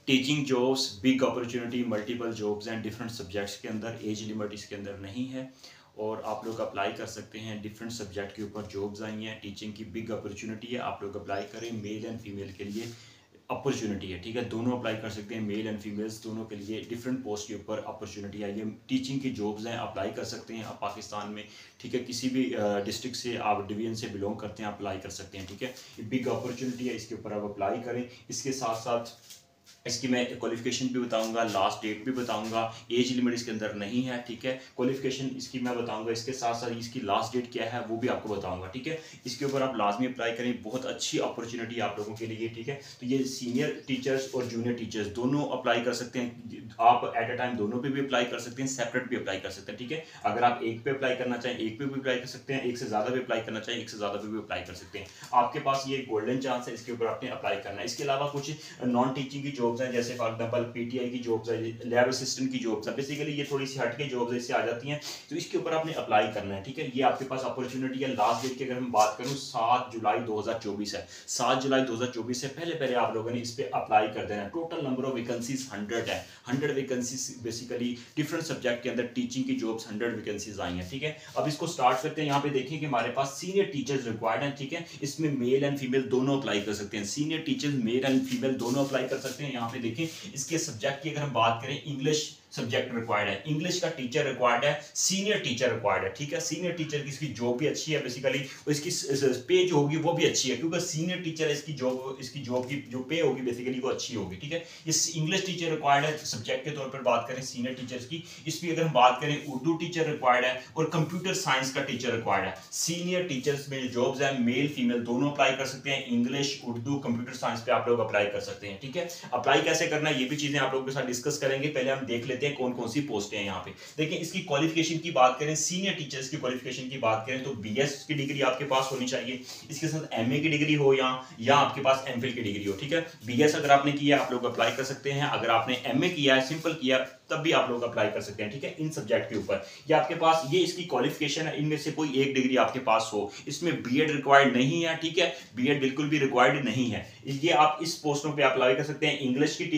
Teaching jobs, big opportunity, multiple jobs and different subjects के अंदर, age limit इसके अंदर नहीं है और आप लोग अप्लाई कर सकते हैं। डिफरेंट सब्जेक्ट के ऊपर जॉब्स आई हैं, टीचिंग की बिग अपॉर्चुनिटी है, आप लोग अप्लाई करें। मेल एंड फीमेल के लिए अपॉर्चुनिटी है, ठीक है, दोनों अप्लाई कर सकते हैं। मेल एंड फीमेल्स दोनों के लिए डिफरेंट पोस्ट के ऊपर अपॉर्चुनिटी आई है। टीचिंग की जॉब्स हैं, अप्लाई कर सकते हैं आप पाकिस्तान में, ठीक है, किसी भी डिस्ट्रिक्ट से आप डिवीजन से बिलोंग करते हैं, अप्लाई कर सकते हैं, ठीक है। ये बिग अपॉर्चुनिटी है, इसके ऊपर आप अप्लाई करें। इसके साथ साथ इसकी मैं क्वालिफिकेशन भी बताऊंगा, लास्ट डेट भी बताऊंगा, एज लिमिट इसके अंदर नहीं है, ठीक है। क्वालिफिकेशन इसकी मैं बताऊंगा, इसके साथ साथ इसकी लास्ट डेट क्या है वो भी आपको बताऊंगा, ठीक है। इसके ऊपर आप लाजमी अप्लाई करें, बहुत अच्छी अपॉर्चुनिटी आप लोगों के लिए, ठीक है। तो ये सीनियर टीचर्स और जूनियर टीचर्स दोनों अप्लाई कर सकते हैं, आप एट अ टाइम दोनों पे भी अप्लाई कर सकते हैं, सेपरेट भी अप्लाई कर सकते हैं, ठीक है। अगर आप एक पे अप्लाई करना चाहें एक पे भी अप्लाई कर सकते हैं, एक से ज़्यादा भी अप्लाई करना चाहें एक से ज़्यादा पे भी अप्लाई कर सकते हैं। आपके पास ये गोल्डन चांस है, इसके ऊपर आपने अप्लाई करना है। इसके अलावा कुछ नॉन टीचिंग की जॉब्स हैं, जैसे फॉर एग्जांपल पीटीआई की जॉब्स है, लैब असिस्टेंट की जॉब्स है, बेसिकली ये थोड़ी सी हट के जॉब्स इससे आ जाती हैं, तो इसके ऊपर आपने अप्लाई करना है, ठीक है। ये आपके पास अपॉर्चुनिटी है। लास्ट डेट की अगर हम बात करूं 7 जुलाई 2024 है, 7 जुलाई 2024 से पहले पहले आप लोगों ने इस पे अप्लाई कर देना है। टोटल नंबर ऑफ वैकेंसीज 100 है, 100 वैकेंसीज बेसिकली डिफरेंट सब्जेक्ट के अंदर टीचिंग की जॉब्स 100 वैकेंसीज आई हैं, ठीक है। अब इसको स्टार्ट करते हैं। यहाँ पे देखिए कि हमारे पास सीनियर टीचर्स रिक्वायर्ड हैं, ठीक है। इसमें मेल एंड फीमेल दोनों अप्लाई कर सकते हैं, senior teachers male and female दोनों अप्लाई कर सकते हैं। यहाँ पे देखिए इसके सब्जेक्ट की अगर हम बात करें, इंग्लिश सब्जेक्ट रिक्वायर्ड है, इंग्लिश का टीचर रिक्वायर्ड है, सीनियर टीचर रिक्वायर्ड है, ठीक है। सीनियर टीचर की इसकी जॉब भी अच्छी है, बेसिकली इसकी पे जो होगी वो भी अच्छी है, क्योंकि सीनियर टीचर है, इसकी जॉब की जो पे होगी बेसिकली वो अच्छी होगी, ठीक है। इस इंग्लिश टीचर रिक्वायर्ड है सब्जेक्ट के तौर पर बात करें सीनियर टीचर्स की। इस पर अगर हम बात करें उर्दू टीचर रिक्वायर्ड है और कंप्यूटर साइंस का टीचर रिक्वायर्ड है। सीनियर टीचर्स में जॉब्स है, मेल फीमेल दोनों अप्लाई कर सकते हैं। इंग्लिश, उर्दू, कंप्यूटर साइंस पे आप लोग अप्लाई कर सकते हैं, ठीक है। अप्लाई कैसे करना है ये भी चीजें आप लोगों के साथ डिस्कस करेंगे। पहले हम देख लेते हैं कौन कौन सी पोस्ट है। यहाँ पे देखिए इसकी क्वालिफिकेशन की बात करें, सीनियर टीचर्स की क्वालिफिकेशन की बात करें तो बीएस की डिग्री आपके पास होनी चाहिए, इसके साथ एमए की डिग्री हो या आपके पास एमफिल की डिग्री हो, ठीक है। बीएस अगर आपने किया आप लोग अप्लाई कर सकते हैं, अगर आपने एमए किया है, सिंपल किया, तब भी आप लोग अप्लाई कर सकते हैं, ठीक है। इन सब्जेक्ट के ऊपर ये आपके पास ये इसकी क्वालिफिकेशन है, इनमें से कोई एक डिग्री आपके पास हो। इसमें बीएड रिक्वायर्ड नहीं है, ठीक है, बीएड बिल्कुल भी रिक्वायर्ड नहीं है। ये आप इस पोस्टों पे अप्लाई कर सकते हैं। इंग्लिश की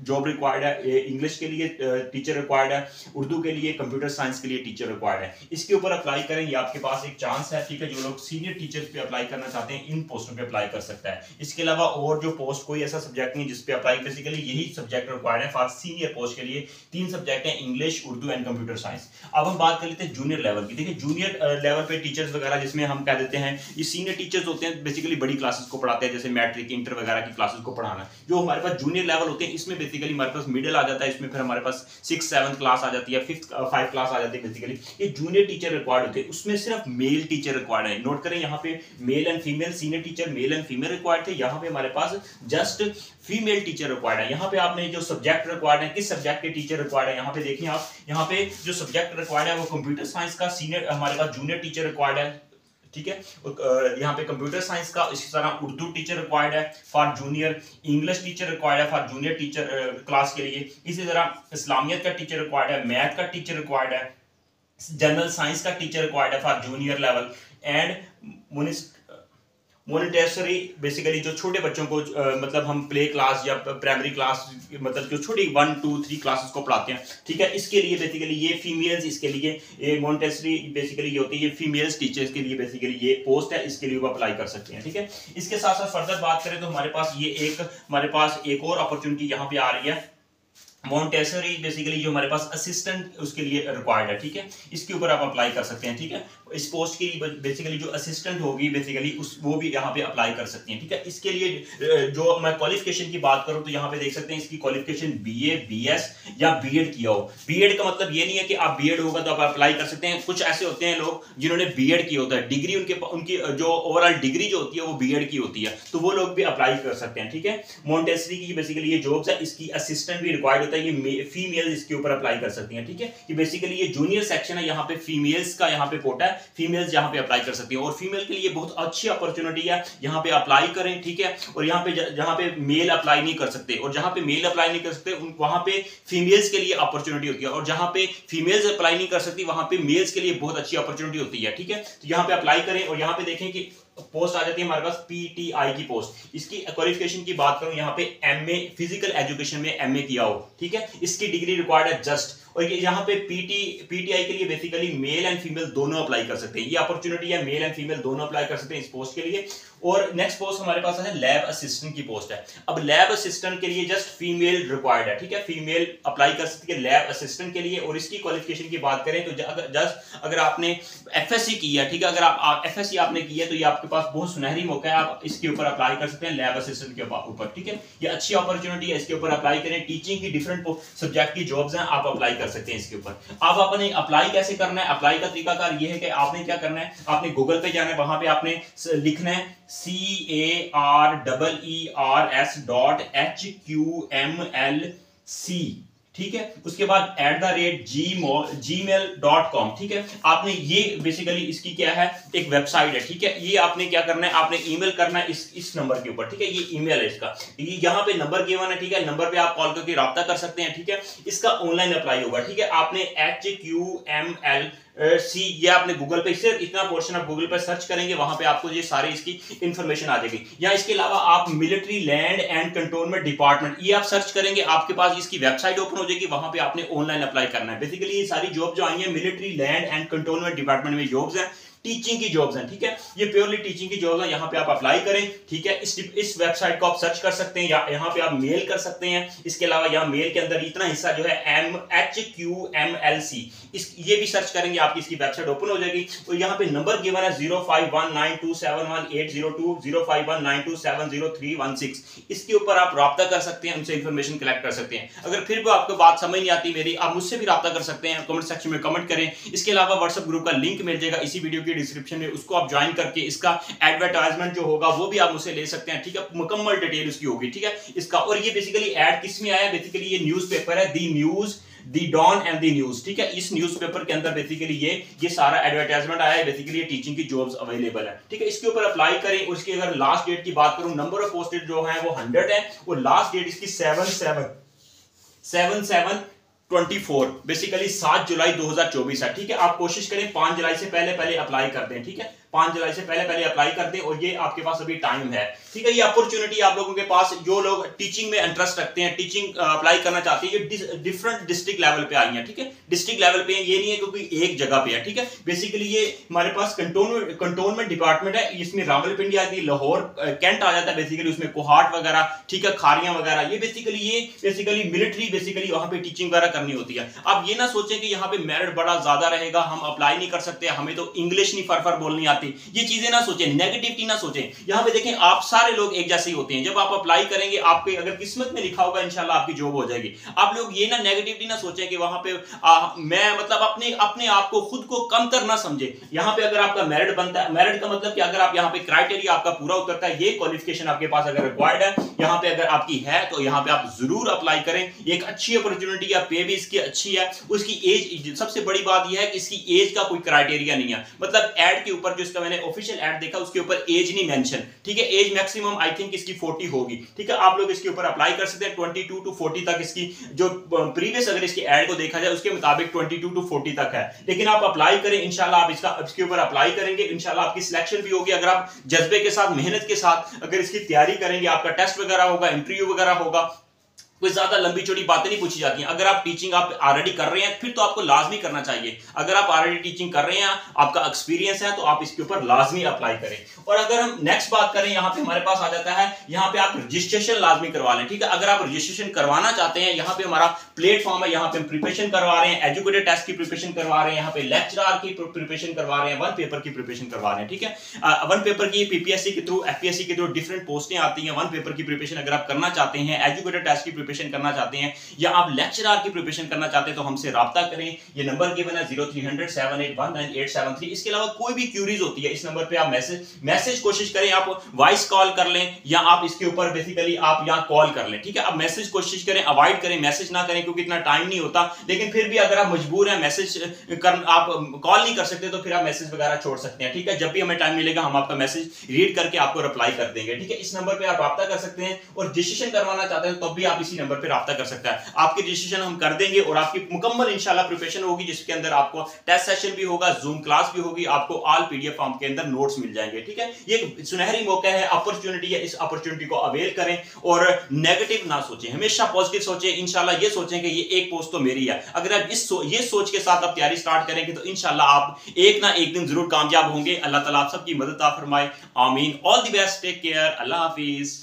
जॉब रिक्वायर्ड है, इंग्लिश के लिए टीचर रिक्वायर्ड है, उर्दू के लिए, कंप्यूटर साइंस के लिए टीचर रिक्वायर्ड है। इसके ऊपर अप्लाई करें, ये आपके पास एक चांस है, ठीक है। जो लोग सीनियर टीचर्स पे अप्लाई करना चाहते हैं इन पोस्टों पे अप्लाई कर सकता है। इसके अलावा और जो पोस्ट कोई ऐसा सब्जेक्ट नहीं जिसपे अप्लाई, बेसिकली यही सब्जेक्ट रिक्वायर्ड है फॉर सीनियर पोस्ट के लिए। 3 सब्जेक्ट हैं, English, Urdu and computer science. अब हम बात कर लेते हैं जूनियर लेवल की। देखिए जूनियर लेवल पे टीचर्स वगैरह, जिसमें हम कह देते हैं ये सीनियर टीचर्स होते हैं, बेसिकली बड़ी क्लासेस को पढ़ाते हैं, जैसे मैट्रिक, इंटर वगैरह की क्लासेस को पढ़ाना। जो हमारे पास जूनियर लेवल होते हैं इसमें बेसिकली हमारे पास मिडिल आ जाता है, इसमें फिर हमारे पास 6 7 क्लास आ जाती है, 5 क्लास आ जाती है। बेसिकली ये जूनियर टीचर रिक्वायर्ड होते हैं, उसमें सिर्फ मेल टीचर रिक्वायर्ड है। नोट करें यहाँ पे male and female, senior teacher male and female required थे, यहाँ पे हमारे पास जस्ट फीमेल टीचर रिक्वायर्ड है। यहाँ पे आपने जो सब्जेक्ट रिक्वायर्ड है, किस सब्जेक्ट के टीचर रिक्वायर्ड है, यहाँ पे देखिए आप, यहाँ पे जो सब्जेक्ट रिक्वायर्ड है वो कंप्यूटर साइंस का सीनियर हमारे पास जूनियर टीचर रिक्वायर्ड है, ठीक है। यहाँ पे कंप्यूटर साइंस का, इसी तरह उर्दू टीचर रिक्वायर्ड है for junior, English teacher required है फॉर जूनियर टीचर क्लास के लिए, इसी तरह इस्लामियत का टीचर रिक्वायर्ड है, मैथ का टीचर रिक्वायर्ड है, जनरल साइंस का टीचर रिक्वायर्ड है for junior level and Montessori, basically जो छोटे बच्चों को मतलब हम प्ले क्लास या प्राइमरी क्लास, मतलब जो छोटी 1 2 3 क्लासेस को पढ़ाते हैं, ठीक है। इसके लिए बेसिकली ये फीमेल्स, इसके लिए ये मोनेटेसरी बेसिकली ये होती है, ये फीमेल्स टीचर्स के लिए बेसिकली ये पोस्ट है, इसके लिए वो अप्लाई कर सकते हैं, ठीक है। इसके साथ साथ फर्दर बात करें तो हमारे पास एक और अपॉर्चुनिटी यहाँ पे आ रही है, मोंटेसरी, बेसिकली जो हमारे पास असिस्टेंट उसके लिए रिक्वायर्ड है, ठीक है। इसके ऊपर आप अप्लाई कर सकते हैं, ठीक है। इस पोस्ट की बेसिकली जो असिस्टेंट होगी बेसिकली वो भी यहाँ पे अप्लाई कर सकती हैं, ठीक है। इसके लिए जो मैं क्वालिफिकेशन की बात करूँ तो यहाँ पे देख सकते हैं इसकी क्वालिफिकेशन बीए, बीएस या बीएड किया हो। बीएड का मतलब ये नहीं है कि आप बीएड होगा तो आप अप्लाई कर सकते हैं। कुछ ऐसे होते हैं लोग जिन्होंने बीएड किया होता है, डिग्री उनकी जो ओवरऑल डिग्री जो होती है वो बीएड की होती है, तो वो लोग भी अप्लाई कर सकते हैं, ठीक है। मोंटेसरी की बेसिकली ये जॉब्स है, इसकी असिस्टेंट भी रिक्वायर्ड होता है, ये फीमेल इसके ऊपर अप्लाई कर सकती हैं, ठीक है। ये बेसिकली ये जूनियर सेक्शन है, यहाँ पे फीमेल्स का यहाँ पे कोटा है, फीमेल्स यहाँ पे अप्लाई कर सकती हैं और फीमेल के लिए बहुत अच्छी अपॉर्चुनिटी है, यहाँ पे अप्लाई करें, ठीक है। और यहाँ पे जहाँ पे मेल अप्लाई नहीं कर सकते और जहाँ पे मेल अप्लाई नहीं कर सकते वहां पे फीमेल्स के लिए अपॉर्चुनिटी होती है, और जहाँ पे फीमेल्स अप्लाई नहीं कर सकती वहां पे मेल्स के लिए बहुत अच्छी अपॉर्चुनिटी होती है, ठीक है। तो यहाँ पे अप्लाई करें और यहाँ पे देखें कि पोस्ट आ जाती है हमारे पास पीटीआई की पोस्ट। इसकी क्वालिफिकेशन की बात करूं, यहाँ पे एमए फिजिकल एजुकेशन में एमए किया हो, ठीक है, इसकी डिग्री रिक्वायर्ड है जस्ट। और ये यहाँ पे पीटीआई के लिए बेसिकली मेल एंड फीमेल दोनों अप्लाई कर सकते हैं, ये अपॉर्चुनिटी है, मेल एंड फीमेल दोनों अप्लाई कर सकते हैं इस पोस्ट के लिए। और नेक्स्ट पोस्ट हमारे पास है लैब असिस्टेंट की पोस्ट है। अब लैब असिस्टेंट के लिए जस्ट फीमेल रिक्वायर्ड है, ठीक है, फीमेल अप्लाई कर सकती है लैब असिस्टेंट के लिए। और इसकी क्वालिफिकेशन की बात करें तो जस्ट अगर आपने एफएससी की है, ठीक है, अगर आप एफएससी आपने की है तो ये आपके पास बहुत सुनहरी मौका है, आप इसके ऊपर अप्लाई कर सकते हैं लैब असिस्टेंट के ऊपर, ठीक है, ये अच्छी अपॉर्चुनिटी है, इसके ऊपर अप्लाई करें। टीचिंग की डिफरेंट सब्जेक्ट की जॉब्स हैं, आप अप्लाई कर सकते हैं इसके ऊपर। आप अपने अप्लाई कैसे करना है, अप्लाई का तरीकाकार ये है कि आपने क्या करना है, आपने गूगल पे जाना है, वहां पे आपने लिखना है CAREERS.HQMLC, ठीक है, उसके बाद @gmail.com, ठीक है, आपने ये बेसिकली इसकी क्या है, एक वेबसाइट है, ठीक है, ये आपने क्या करना है, आपने ईमेल करना है इस नंबर के ऊपर, ठीक है, ये ईमेल है इसका, ये यहाँ पे नंबर गिवन है, ठीक है, नंबर पे आप कॉल करके राब्ता कर सकते हैं, ठीक है, इसका ऑनलाइन अप्लाई होगा, ठीक है, आपने HQMLC ये आपने गूगल पे, सिर्फ इतना पोर्शन आप गूगल पे सर्च करेंगे, वहां पे आपको ये सारे इसकी इंफॉर्मेशन आ जाएगी। या इसके अलावा आप military land and cantonment department ये आप सर्च करेंगे, आपके पास इसकी वेबसाइट ओपन हो जाएगी, वहां पे आपने ऑनलाइन अप्लाई करना है। बेसिकली ये सारी जॉब जो आई है military land and cantonment department में जॉब्स हैं, टीचिंग की जॉब्स हैं, ठीक है, ये प्योरली टीचिंग की जॉब्स हैं, यहाँ पे आप अप्लाई करें, ठीक है, इस वेबसाइट को आप सर्च कर सकते हैं, या यहाँ पे आप मेल कर सकते हैं। इसके अलावा यहाँ मेल के अंदर इतना हिस्सा जो है HQMLC ये भी सर्च करेंगे, आपकी इसकी वेबसाइट ओपन हो जाएगी। और यहाँ पे नंबर गिवन है 0519271802 0519270316, इसके ऊपर आप राब्ता कर सकते हैं, उनसे इंफॉर्मेशन कलेक्ट कर सकते हैं। अगर फिर भी आपको बात समझ नहीं आती मेरी, आप मुझसे भी राब्ता कर सकते हैं, कमेंट सेक्शन में कमेंट करें। इसके अलावा व्हाट्सएप ग्रुप का लिंक मिल जाएगा इसी वीडियो डिस्क्रिप्शन में, उसको आप ज्वाइन करके इसका एडवर्टाइजमेंट जो होगा वो भी आप मुझसे ले सकते हैं, ठीक है, मुकम्मल डिटेल उसकी होगी, ठीक है, इसका। और ये बेसिकली ऐड किस में आया, बेसिकली ये न्यूज़पेपर है the News, the Dawn and the News, ठीक है, इस न्यूज़पेपर के अंदर बेसिकली ये सारा एडवर्टाइजमेंट आया है, बेसिकली ये टीचिंग की जॉब्स अवेलेबल है, ठीक है, इसके ऊपर अप्लाई करें। उसकी अगर लास्ट डेट की बात करूं, नंबर ऑफ पोस्टेड जो है वो 100 है, और लास्ट डेट इसकी 7/7/24 बेसिकली 7 जुलाई 2024 है, ठीक है, आप कोशिश करें 5 जुलाई से पहले अप्लाई कर दें, ठीक है, 5 जुलाई से पहले अप्लाई कर दें, और ये आपके पास अभी टाइम है, ठीक है, ये अपॉर्चुनिटी आप लोगों के पास, जो लोग टीचिंग में इंटरेस्ट रखते हैं, टीचिंग अप्लाई करना चाहते हैं, ये डिफरेंट डिस्ट्रिक्ट लेवल पे आई है, ठीक है, डिस्ट्रिक्ट लेवल पे है, ये नहीं है क्योंकि एक जगह पे है, ठीक है, बेसिकली ये हमारे पास कंटोनमेंट डिपार्टमेंट है, इसमें रावलपिंडी आती है, लाहौर कैंट आ जाता है, बेसिकली उसमें कोहाट वगैरह, ठीक है, खारियां वगैरह, ये बेसिकली मिलिट्री बेसिकली वहां पे टीचिंग वगैरह करनी होती है। आप ये ना सोचें कि यहाँ पे मेरिट बड़ा ज्यादा रहेगा, हम अप्लाई नहीं कर सकते, हमें तो इंग्लिश नहीं फर बोलनी आती, ये चीजें ना सोचें, नेगेटिविटी ना सोचें। यहाँ पे देखें आप सारे लोग एक जैसे ही होते हैं, जब आप अप्लाई करेंगे आपके अगर किस्मत में लिखा होगा इंशाल्लाह आपकी जॉब हो जाएगी। आप लोग ये ना नेगेटिविटी ना सोचें कि वहां पे मैं मतलब अपने आप को खुद को कम कर ना समझे। यहाँ पे अगर आपका मेरिट बनता है, मेरिट का मतलब कि अगर आप यहाँ पे क्राइटेरिया आपका पूरा उतरता है, ये क्वालिफिकेशन आपके पास अगर रिक्वायर्ड है, यहाँ पे अगर आपकी है तो यहाँ पे आप जरूर अप्लाई करें। एक अच्छी अपॉर्चुनिटी है, पे भी इसकी अच्छी है। उसकी एज, सबसे बड़ी बात यह है कि इसकी एज का कोई क्राइटेरिया नहीं है, मतलब एड के ऊपर जो इसका मैंने ऑफिशियल एड देखा उसके ऊपर एज नहीं मेंशन, ठीक है, एज मैक्सिमम आई थिंक इसकी 40 होगी, ठीक है, आप लोग इसके ऊपर अप्लाई कर सकते हैं। 22 to 40 तक इसकी जो प्रीवियस अगर इसकी एड को देखा जाए उसके मुताबिक 22 to 40 तक है, लेकिन आप अप्लाई करें इंशाल्लाह, आप इसके ऊपर अप्लाई करेंगे इंशाल्लाह आपकी सिलेक्शन भी होगी। अगर आप जज्बे के साथ, मेहनत के साथ अगर इसकी तैयारी करेंगे, आपका टेस्ट वगैरह होगा, इंटरव्यू वगैरह होगा, कोई ज्यादा लंबी चौड़ी बातें नहीं पूछी जाती हैं। अगर आप टीचिंग आप ऑलरेडी कर रहे हैं फिर तो आपको लाजमी करना चाहिए। अगर आप ऑलरेडी टीचिंग कर रहे हैं, आपका एक्सपीरियंस है, तो आप इसके ऊपर लाजमी अप्लाई करें। और अगर हम नेक्स्ट बात करें, यहाँ पे हमारे पास आ जाता है, यहाँ पे आप रजिस्ट्रेशन लाजमी करवा लें, ठीक है। अगर आप रजिस्ट्रेशन करवाना चाहते हैं, यहाँ पे हमारा प्लेटफॉर्म है, यहाँ पे हम प्रिपरेशन करवा रहे हैं, एजुकेटर टेस्ट की प्रिपरेशन करवा रहे हैं, यहाँ पे लेक्चरर की प्रिपरेशन करवा रहे हैं, वन पेपर की प्रिपरेशन करवा रहे हैं, ठीक है। वन पेपर की पीपीएससी के थ्रू, एफपीएससी के थ्रू डिफरेंट पोस्टें आती हैं। वन पेपर की प्रिपरेशन अगर आप करना चाहते हैं, एजुकेटर टेस्ट की प्रिपरेशन करना चाहते हैं, या आप लेक्चरर की प्रिपरेशन करना चाहते हैं, तो हमसे राब्ता करें। ये नंबर गिवन है 03007819 इसके अलावा कोई भी क्यूरीज होती है इस नंबर पे आप मैसेज कोशिश करें, आप वॉइस कॉल कर लें, या आप इसके ऊपर बेसिकली आप यहाँ कॉल कर लें, ठीक है। आप मैसेज कोशिश करें, अवॉइड करें, मैसेज ना करें क्योंकि इतना टाइम नहीं होता। लेकिन फिर भी अगर आप मजबूर हैं, मैसेज कर आप कॉल नहीं कर सकते, तो फिर आप मैसेज वगैरह छोड़ सकते हैं, ठीक है। जब भी हमें टाइम मिलेगा हम आपका मैसेज रीड करके आपको रिप्लाई कर देंगे, ठीक है। इस नंबर पे आप राब्ता कर सकते हैं। और रजिस्ट्रेशन करवाना चाहते हैं तो भी आप इसी नंबर पर रब्ता कर सकता है। आपकी रजिस्ट्रेशन हम कर देंगे और आपकी मुकम्मल इंशाल्लाह प्रिपरेशन होगी, जिसके अंदर आपको टेस्ट सेशन भी होगा, जूम क्लास भी होगी, आपको ऑल पीडीएफ फॉर्म के अंदर नोट्स मिल जाएंगे। ठीक है, ये सुनहरी मौका है, अपॉर्चुनिटी है, इस अपॉर्चुनिटी को अवेल करें और नेगेटिव ना सोचें, हमेशा पॉजिटिव सोचें। इंशाल्लाह ये सोचें कि ये एक पोस्ट तो मेरी है। अगर आप ये सोच के साथ आप तैयारी स्टार्ट करेंगे तो इंशाल्लाह आप एक ना एक दिन जरूर कामयाब होंगे। अल्लाह ताला आप सबकी मदद फरमाए, आमीन। All the best, take care, अल्लाह हाफिज।